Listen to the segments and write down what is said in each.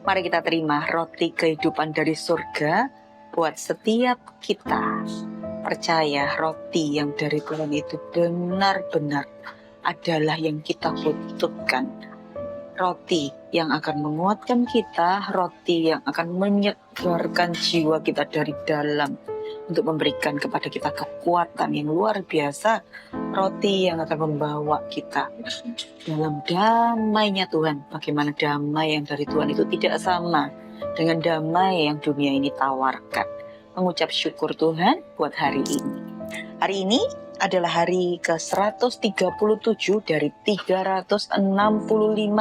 Mari kita terima roti kehidupan dari surga buat setiap kita. Percaya roti yang dari Tuhan itu benar-benar adalah yang kita butuhkan. Roti yang akan menguatkan kita, roti yang akan menyegarkan jiwa kita dari dalam untuk memberikan kepada kita kekuatan yang luar biasa. Roti yang akan membawa kita dalam damainya Tuhan. Bagaimana damai yang dari Tuhan itu tidak sama dengan damai yang dunia ini tawarkan. Mengucap syukur Tuhan buat hari ini. Hari ini adalah hari ke-137 dari 365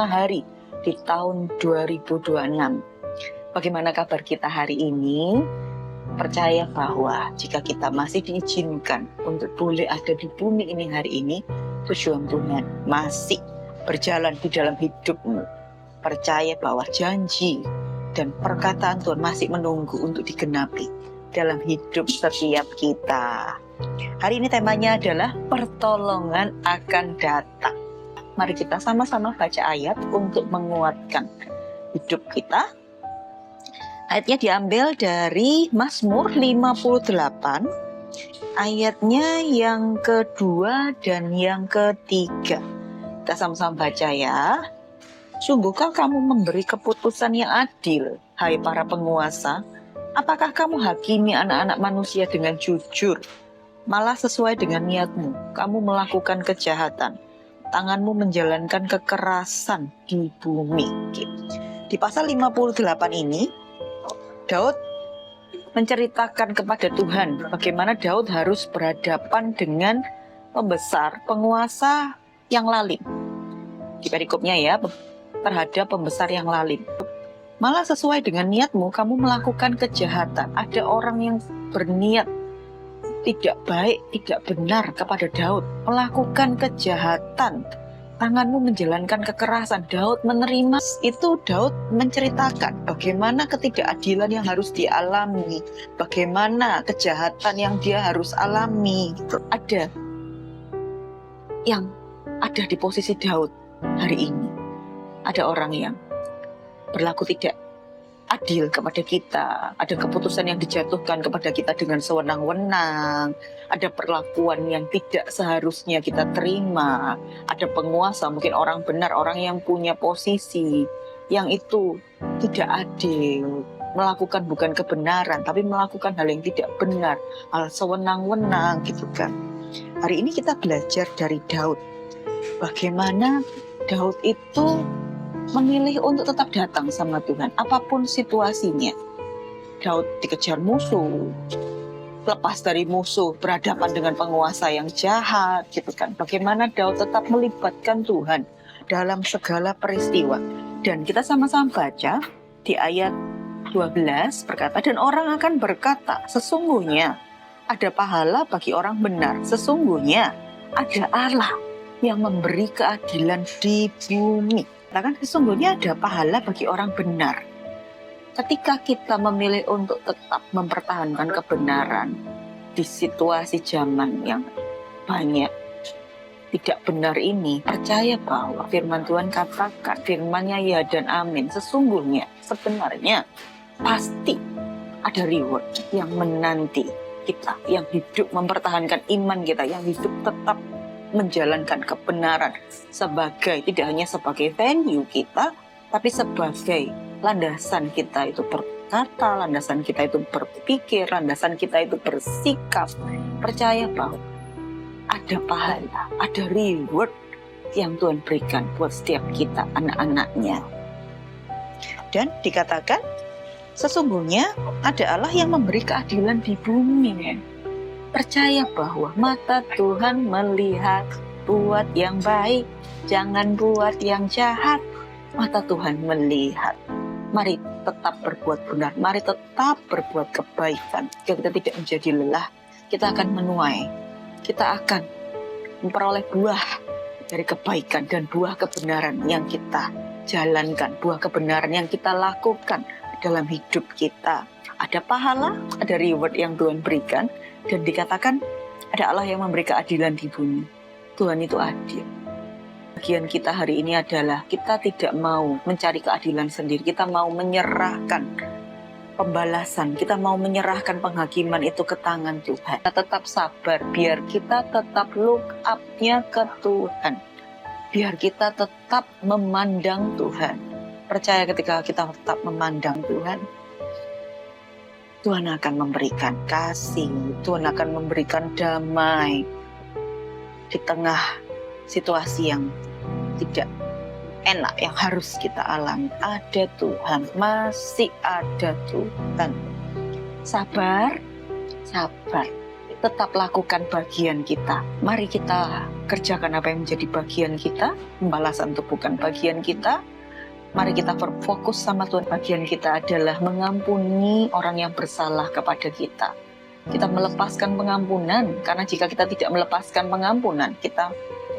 hari di tahun 2026. Bagaimana kabar kita hari ini? Percaya bahwa jika kita masih diizinkan untuk boleh ada di bumi ini hari ini, tujuan Tuhan masih berjalan di dalam hidupmu. Percaya bahwa janji dan perkataan Tuhan masih menunggu untuk digenapi dalam hidup setiap kita. Hari ini temanya adalah pertolongan akan datang. Mari kita sama-sama baca ayat untuk menguatkan hidup kita. Ayatnya diambil dari Mazmur 58, ayatnya yang kedua dan yang ketiga. Kita sama-sama baca ya. Sungguhkah kamu memberi keputusan yang adil, hai para penguasa? Apakah kamu hakimi anak-anak manusia dengan jujur? Malah sesuai dengan niatmu, kamu melakukan kejahatan. Tanganmu menjalankan kekerasan di bumi. Di pasal 58 ini, Daud menceritakan kepada Tuhan bagaimana Daud harus berhadapan dengan pembesar, penguasa yang lalim. Di perikopnya ya, terhadap pembesar yang lalim. Malah sesuai dengan niatmu, kamu melakukan kejahatan. Ada orang yang berniat tidak baik, tidak benar kepada Daud, melakukan kejahatan. Tanganmu menjalankan kekerasan. Daud menerima itu. Daud menceritakan bagaimana ketidakadilan yang harus dialami, bagaimana kejahatan yang dia harus alami. Ada yang ada di posisi Daud hari ini. Ada orang yang berlaku tidak adil kepada kita, ada keputusan yang dijatuhkan kepada kita dengan sewenang-wenang, ada perlakuan yang tidak seharusnya kita terima, ada penguasa, mungkin orang benar, orang yang punya posisi, yang itu tidak adil, melakukan bukan kebenaran, tapi melakukan hal yang tidak benar, hal sewenang-wenang gitu kan. Hari ini kita belajar dari Daud, bagaimana Daud itu memilih untuk tetap datang sama Tuhan, apapun situasinya. Daud dikejar musuh, lepas dari musuh, berhadapan dengan penguasa yang jahat, gitu kan. Bagaimana Daud tetap melibatkan Tuhan dalam segala peristiwa. Dan kita sama-sama baca di ayat 12 berkata, dan orang akan berkata, sesungguhnya ada pahala bagi orang benar, sesungguhnya ada Allah yang memberi keadilan di bumi. Katakan sesungguhnya ada pahala bagi orang benar. Ketika kita memilih untuk tetap mempertahankan kebenaran di situasi zaman yang banyak tidak benar ini, percaya bahwa firman Tuhan katakan, firman-Nya ya dan amin, sesungguhnya, sebenarnya, pasti ada reward yang menanti kita, yang hidup mempertahankan iman kita, yang hidup tetap menjalankan kebenaran sebagai, tidak hanya sebagai venue kita, tapi sebagai landasan kita itu berkata, landasan kita itu berpikir, landasan kita itu bersikap. Percaya bahwa ada pahala, ada reward yang Tuhan berikan buat setiap kita, anak-anaknya. Dan dikatakan, sesungguhnya ada Allah yang memberi keadilan di bumi. Percaya bahwa mata Tuhan melihat, buat yang baik, jangan buat yang jahat. Mata Tuhan melihat. Mari tetap berbuat benar, mari tetap berbuat kebaikan. Jika kita tidak menjadi lelah, kita akan menuai. Kita akan memperoleh buah dari kebaikan dan buah kebenaran yang kita jalankan, buah kebenaran yang kita lakukan dalam hidup kita. Ada pahala, ada reward yang Tuhan berikan. Dan dikatakan ada Allah yang memberi keadilan di bumi. Tuhan itu adil. bagian kita hari ini adalah kita tidak mau mencari keadilan sendiri. Kita mau menyerahkan pembalasan. Kita mau menyerahkan penghakiman itu ke tangan Tuhan. Kita tetap sabar biar kita tetap look up-nya ke Tuhan. Biar kita tetap memandang Tuhan. Percaya ketika kita tetap memandang Tuhan, Tuhan akan memberikan kasih. Tuhan akan memberikan damai di tengah situasi yang tidak enak yang harus kita alami. Ada Tuhan, masih ada Tuhan. Sabar, sabar. Tetap lakukan bagian kita. Mari kita kerjakan apa yang menjadi bagian kita. Pembalasan itu bukan bagian kita. Mari kita berfokus sama Tuhan. Bagian kita adalah mengampuni orang yang bersalah kepada kita. Kita melepaskan pengampunan, karena jika kita tidak melepaskan pengampunan, kita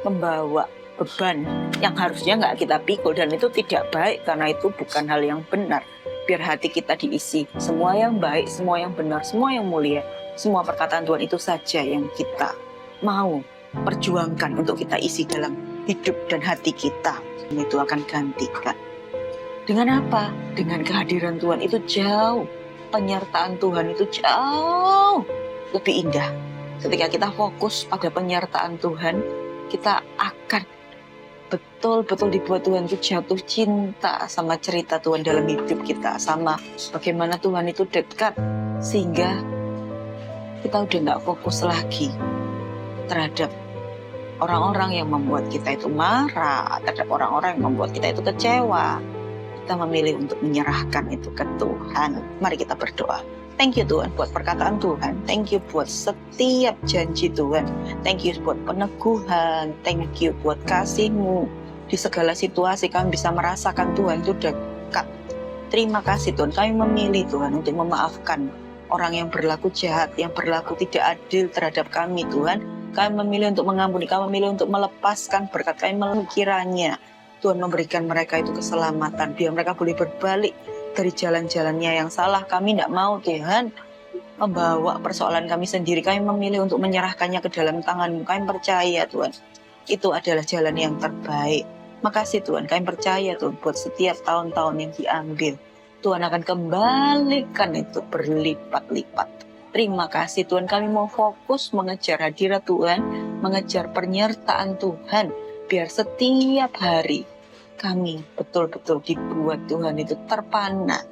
membawa beban yang harusnya nggak kita pikul, dan itu tidak baik karena itu bukan hal yang benar. Biar hati kita diisi semua yang baik, semua yang benar, semua yang mulia, semua perkataan Tuhan itu saja yang kita mau perjuangkan untuk kita isi dalam hidup dan hati kita. Dan itu akan gantikan. Dengan apa? Dengan kehadiran Tuhan itu jauh. Penyertaan Tuhan itu jauh lebih indah. Ketika kita fokus pada penyertaan Tuhan, kita akan betul-betul dibuat Tuhan itu jatuh cinta sama cerita Tuhan dalam hidup kita, sama bagaimana Tuhan itu dekat, sehingga kita udah gak fokus lagi terhadap orang-orang yang membuat kita itu marah, terhadap orang-orang yang membuat kita itu kecewa. Kita memilih untuk menyerahkan itu ke Tuhan. Mari kita berdoa. Thank you Tuhan buat perkataan Tuhan. Thank you buat setiap janji Tuhan. Thank you buat peneguhan. Thank you buat kasih-Mu. Di segala situasi kami bisa merasakan Tuhan itu dekat. Terima kasih Tuhan. Kami memilih Tuhan untuk memaafkan orang yang berlaku jahat, yang berlaku tidak adil terhadap kami Tuhan. Kami memilih untuk mengampuni. Kami memilih untuk melepaskan berkat. Kami kiranya Tuhan memberikan mereka itu keselamatan, biar mereka boleh berbalik dari jalan-jalannya yang salah. Kami tidak mau Tuhan membawa persoalan kami sendiri. Kami memilih untuk menyerahkannya ke dalam tangan-Mu. Kami percaya Tuhan, itu adalah jalan yang terbaik. Makasih Tuhan, kami percaya Tuhan buat setiap tahun-tahun yang diambil, Tuhan akan kembalikan itu berlipat-lipat. Terima kasih Tuhan, kami mau fokus mengejar hadirat Tuhan, mengejar penyertaan Tuhan, biar setiap hari kami betul-betul dibuat Tuhan itu terpana.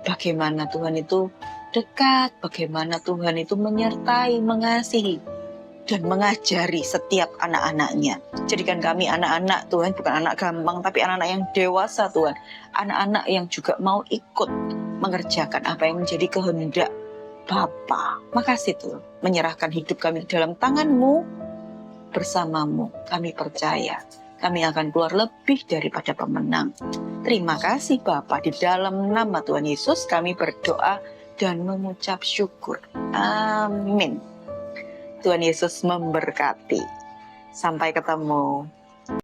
Bagaimana Tuhan itu dekat, bagaimana Tuhan itu menyertai, mengasihi, dan mengajari setiap anak-anaknya. Jadikan kami anak-anak Tuhan, bukan anak gampang, tapi anak-anak yang dewasa Tuhan. Anak-anak yang juga mau ikut mengerjakan apa yang menjadi kehendak Bapa. Makasih Tuhan, menyerahkan hidup kami dalam tangan-Mu. Bersama-Mu kami percaya kami akan keluar lebih daripada pemenang. Terima kasih Bapa, di dalam nama Tuhan Yesus kami berdoa dan mengucap syukur. Amin. Tuhan Yesus memberkati. Sampai ketemu.